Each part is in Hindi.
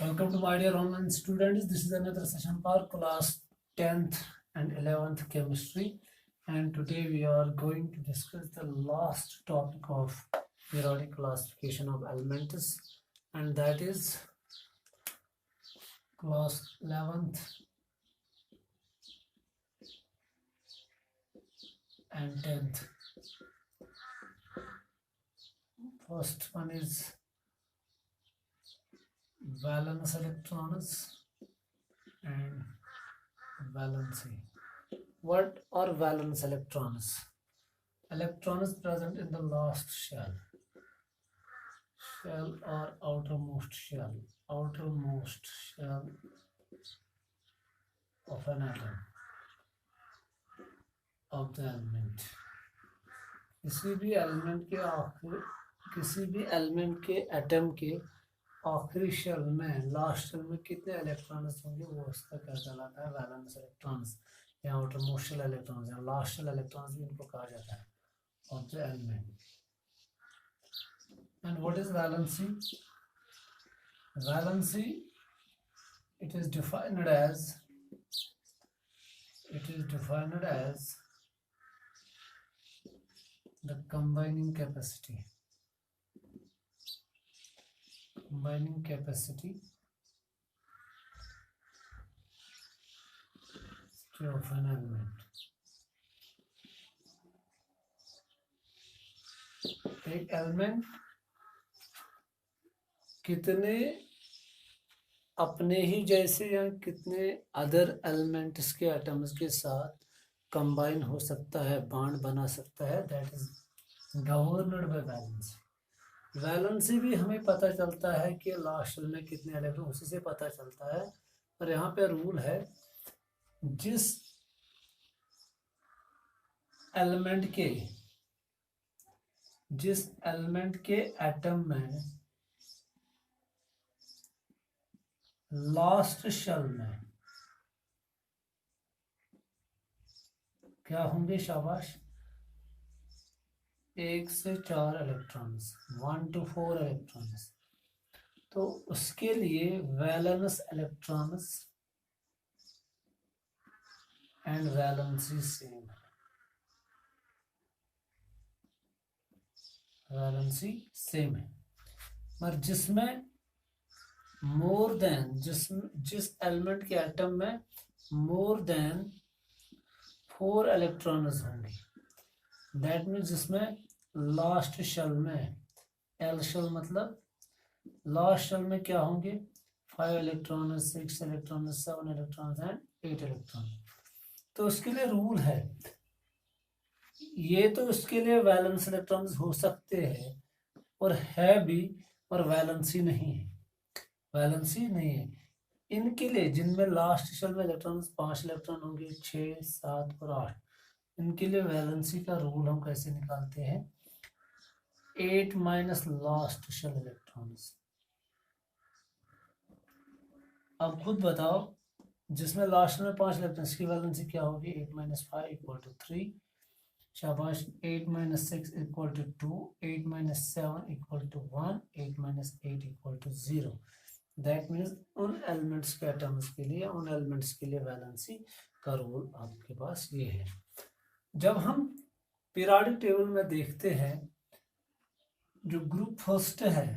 Welcome to my dear online students. This is another session for class 10th and 11th chemistry. And today we are going to discuss the last topic of periodic classification of elements, and that is class 11th and 10th. First one is valence electrons and valency. What are valence electrons? Electrons present in the last shell or outermost shell of an atom of the element. किसी भी एलिमेंट के एटम के आखिरी शेल में, लास्ट शेल में कितने इलेक्ट्रॉन्स होंगे, वो उसका क्या कहलाता है? वैलेंस इलेक्ट्रॉन्स या आउटरमोस्ट शेल इलेक्ट्रॉन्स या लास्ट शेल इलेक्ट्रॉन्स भी इनको कहा जाता है of the element. And what is valency? Valency, it is defined as the combining capacity of an element. एक एलिमेंट कितने अपने ही जैसे या कितने अदर एलिमेंट्स के एटम्स के साथ कंबाइन हो सकता है, बॉन्ड बना सकता है, that is governed bye valency. Valency भी हमें पता चलता है कि लास्ट शेल में कितने इलेक्ट्रॉन, उसी से पता चलता है. और यहाँ पे रूल है, जिस एलिमेंट के एटम में लास्ट शेल में क्या होंगे? शाबाश, 1 से 4 इलेक्ट्रॉन्स, 1 to 4 इलेक्ट्रॉन्स. तो उसके लिए valence electrons and valency same है. मगर जिसमें मोर देन, जिस एलिमेंट के एटम में मोर देन 4 इलेक्ट्रॉन्स होंगे, दैट मीन्स जिसमें लास्ट शेल में, एल शेल मतलब लास्ट शेल में क्या होंगे? 5 electron, 6 electron, 7 electron and 8 electron. तो उसके लिए रूल है, ये तो उसके लिए वैलेंस इलेक्ट्रॉन्स हो सकते हैं और है भी, और वैलेंसी नहीं है. इनके लिए जिनमें लास्ट शेल में इलेक्ट्रॉन्स 5 इलेक्ट्रॉन होंगे, 6, 7 और 8, इनके लिए वैलेंसी का रूल हम कैसे निकालते हैं? 8 माइनस लास्ट शेल इलेक्ट्रॉन्स. अब खुद बताओ, जिसमें लास्ट में 5 इलेक्ट्रॉन्स की वैलेंसी क्या होगी? 8 माइनस 5 इक्वल टू 3. शाबाश. 8 minus 6 equal to 2, 8 minus 7 equal to 1, 8 minus 8 equal to 0. That means उन एलिमेंट्स के एटम्स के लिए, उन एलिमेंट्स के लिए वैलेंसी का रूल आपके पास ये है. जब हम पीरियोडिक टेबल में देखते हैं, जो ग्रुप फर्स्ट है,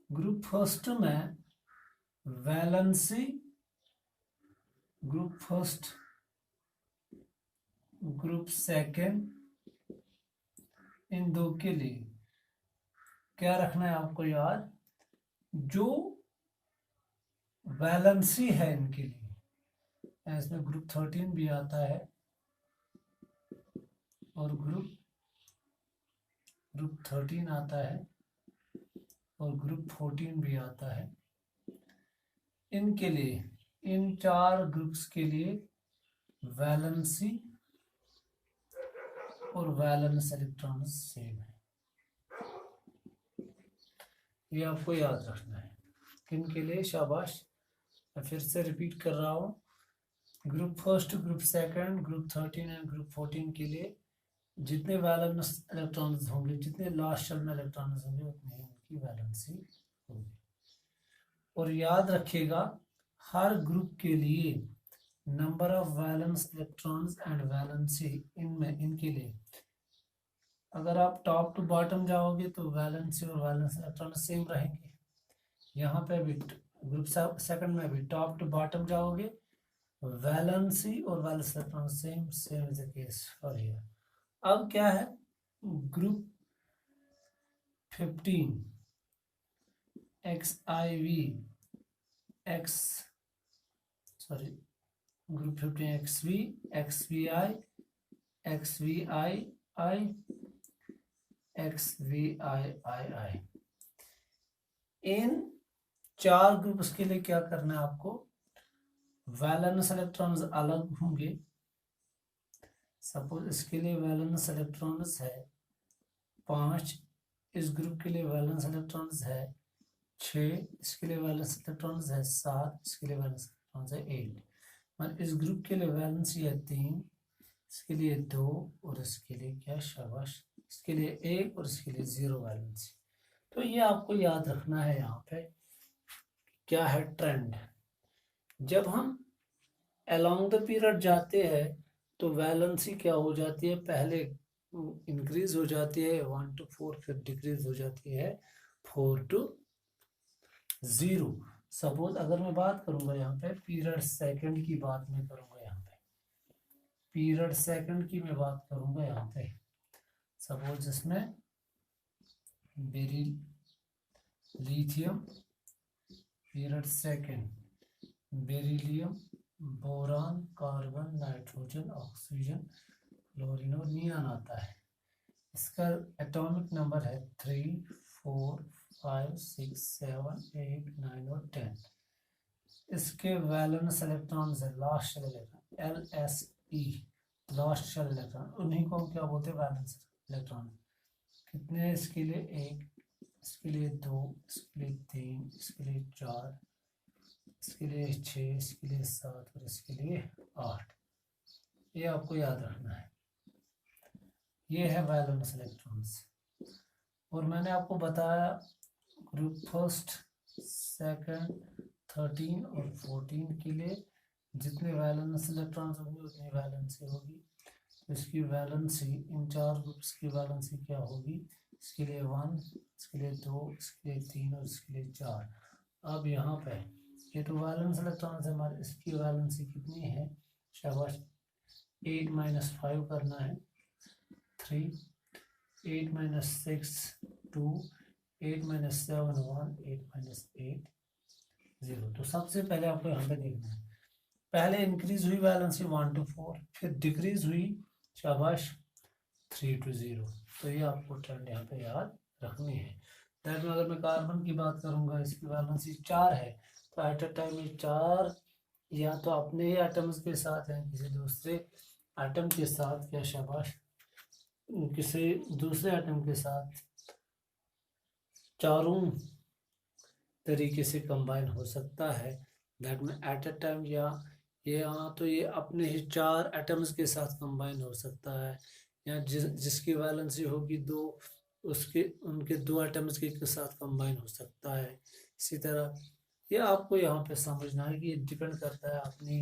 ग्रुप फर्स्ट में valency, group first, group second, इन दो के लिए क्या रखना है आपको याद? जो वैलेंसी है इनके लिए, इसमें ग्रुप 13 भी आता है और ग्रुप 13 आता है और ग्रुप 14 भी आता है. इनके लिए, इन 4 ग्रुप्स के लिए वैलेंसी और वैलेंस इलेक्ट्रॉन सेम है. ये आपको याद रखना है. किन के लिए? शाबाश. मैं फिर से रिपीट कर रहा हूँ, group first, group second, group 13 and group 14 के लिए जितने वैलेंस इलेक्ट्रॉन्स होंगे, जितने लास्ट शेल में इलेक्ट्रॉन्स होंगे, उतनी ही उनकी वैलेंसी होगी. और याद रखिएगा हर ग्रुप के लिए number of valence electrons and valency इनमें इनके लिए अगर आप टॉप टू बॉटम जाओगे तो वैलेंसी और वैलेंस इलेक्ट्रॉन सेम रहेंगे। यहाँ पे भी ग्रुप सेकंड में भी टॉप टू बॉटम जाओगे वैलेंसी और valence electron same same is the case for here. अब क्या है group 15 XIV X sorry group 15 XV XVI XVII XVIII इन 4 ग्रुप्स के लिए क्या करना है आपको वैलेंस इलेक्ट्रॉन्स अलग होंगे। सपोज इसके लिए वैलेंस इलेक्ट्रॉन्स है 5, इस ग्रुप के लिए वैलेंस इलेक्ट्रॉन्स है 6, इसके लिए वैलेंस इलेक्ट्रॉन्स है 7, इसके लिए वैलेंस इलेक्ट्रॉन्स है 8। और इस ग्रुप के लिए वैलेंसी है 3, इसके लिए 2 और इसके लिए क्या शाबाश इसके लिए 1 और इसके लिए 0 वैलेंसी। तो ये आपको याद रखना है। यहाँ पे क्या है ट्रेंड, जब हम अलोंग द पीरियड जाते हैं तो वैलेंसी क्या हो जाती है पहले इंक्रीज हो जाती है 1 to 4 फिर डिक्रीज हो जाती है 4 to 0। सपोज अगर मैं बात करूंगा यहाँ पे पीरियड सेकंड की बात मैं करूंगा यहाँ पे पीरियड सेकंड की मैं बात करूंगा यहाँ पे सपोज इसमें बेरिलिथियम period second beryllium boron carbon nitrogen oxygen chlorine और नियॉन आता है। इसका एटॉमिक नंबर है 3 4 5 6 7 8 9 और 10। इसके वैलेंस इलेक्ट्रॉन्स है last shell electron LSE last shell electron, उन्हीं को हम क्या बोलते हैं वैलेंस इलेक्ट्रॉन। कितने इसके लिए 1, इसके लिए 2, इसके लिए 3, इसके लिए 4, इसके लिए 6, इसके लिए 7 और इसके लिए 8। ये आपको याद रखना है। ये है वैलेंस इलेक्ट्रॉन्स। और मैंने आपको बताया ग्रुप फर्स्ट सेकंड 13 और 14 के लिए जितने वैलेंस इलेक्ट्रॉन्स होंगे उतनी वैलेंसी होगी। तो इसकी वैलेंसी इन 4 ग्रुप्स की वैलेंसी क्या होगी, इसके लिए 1, इसके लिए 2, इसके लिए 3 और इसके लिए 4। अब यहाँ पे ये तो वैलेंस इलेक्ट्रॉन्स है हमारे, इसकी वैलेंसी कितनी है शाबाश 8 - 5 करना है 3, 8 - 6 2, 8 - 7 1, 8 - 8 0। तो सबसे पहले आपको यहाँ पे देखना है पहले इंक्रीज हुई वैलेंसी 1 to 4 फिर डिक्रीज हुई शाबाश 3 to 0। तो ये आपको ट्रेंड यहाँ पे याद रखनी है। दैट में अगर मैं कार्बन की बात करूंगा इसकी वैलेंसी 4 है तो एट अ टाइम में 4 या तो अपने ही एटम्स के साथ हैं किसी दूसरे एटम के साथ क्या शाबाश किसी दूसरे एटम के साथ चारों तरीके से कंबाइन हो सकता है। दैट में एट अ टाइम या ये यहाँ तो ये अपने ही 4 एटम्स के साथ कंबाइन हो सकता है या जिसकी वैलेंसी होगी 2 उसके उनके 2 एटम्स के साथ कंबाइन हो सकता है। इसी तरह ये आपको यहाँ पे समझना है कि ये डिपेंड करता है अपनी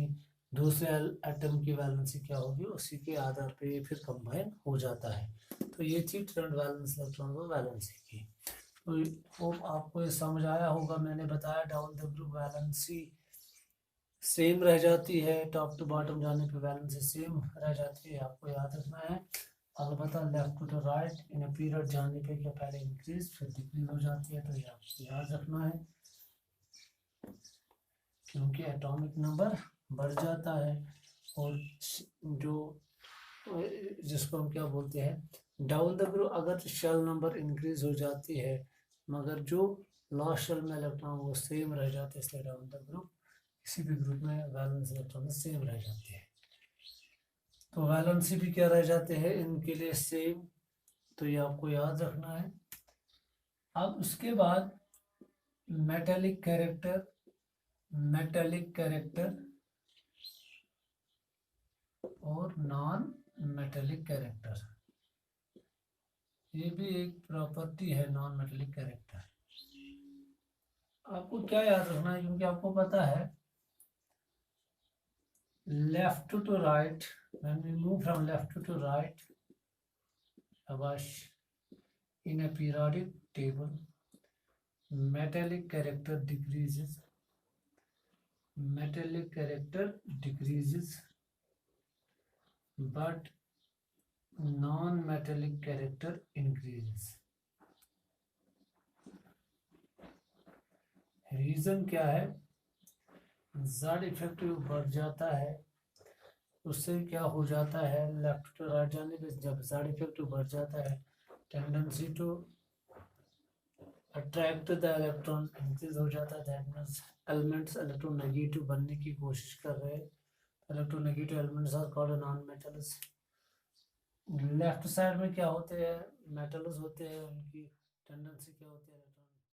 दूसरे एटम की वैलेंसी क्या होगी उसी के आधार पे ये फिर कंबाइन हो जाता है। तो ये थी ट्रेंड वैलेंस इलेक्ट्रॉन और वैलेंसी की। तो होप आपको ये समझ आया होगा। मैंने बताया down the group valency same रह जाती है, टॉप टू बॉटम जाने पे वैलेंसी सेम रह जाती है, आपको याद रखना है। अलबत्ता left to the right in a period जाने पे क्या पहले इंक्रीज फिर डिक्रीज हो जाती है, तो ये आपको याद रखना है क्योंकि एटॉमिक नंबर बढ़ जाता है और जो जिसको हम क्या बोलते हैं डाउन द ग्रुप अगर शेल नंबर इंक्रीज हो जाती है मगर जो लास्ट शेल में इलेक्ट्रॉन वो सेम रह जाते हैं, इसलिए डाउन द ग्रुप किसी भी ग्रुप में वैलेंस इलेक्ट्रॉन सेम रह जाते हैं। तो वैलेंसी भी क्या रह जाते हैं इनके लिए सेम, तो ये आपको याद रखना है। अब उसके बाद मेटालिक कैरेक्टर और नॉन मेटालिक कैरेक्टर, ये भी एक प्रॉपर्टी है नॉन मेटालिक कैरेक्टर। आपको क्या याद रखना है, क्योंकि आपको पता है left to right, when we move from left to right, शाबाश, in a periodic table metallic character decreases, metallic character decreases but non-metallic character increases. Reason क्या है? ज़ड इफेक्टिव बढ़ जाता है, उससे क्या हो जाता है, लेफ्ट टू राइट जाने पे जब ज़ड इफेक्टिव बढ़ जाता है, tendency to attract the electron increase हो जाता है। दैट मींस एलिमेंट्स इलेक्ट्रोनेगेटिव बनने की कोशिश कर रहे हैं। Electronegative elements are called non metals. Left side में क्या होते हैं, मेटल्स होते हैं, उनकी टेंडेंसी क्या होती है,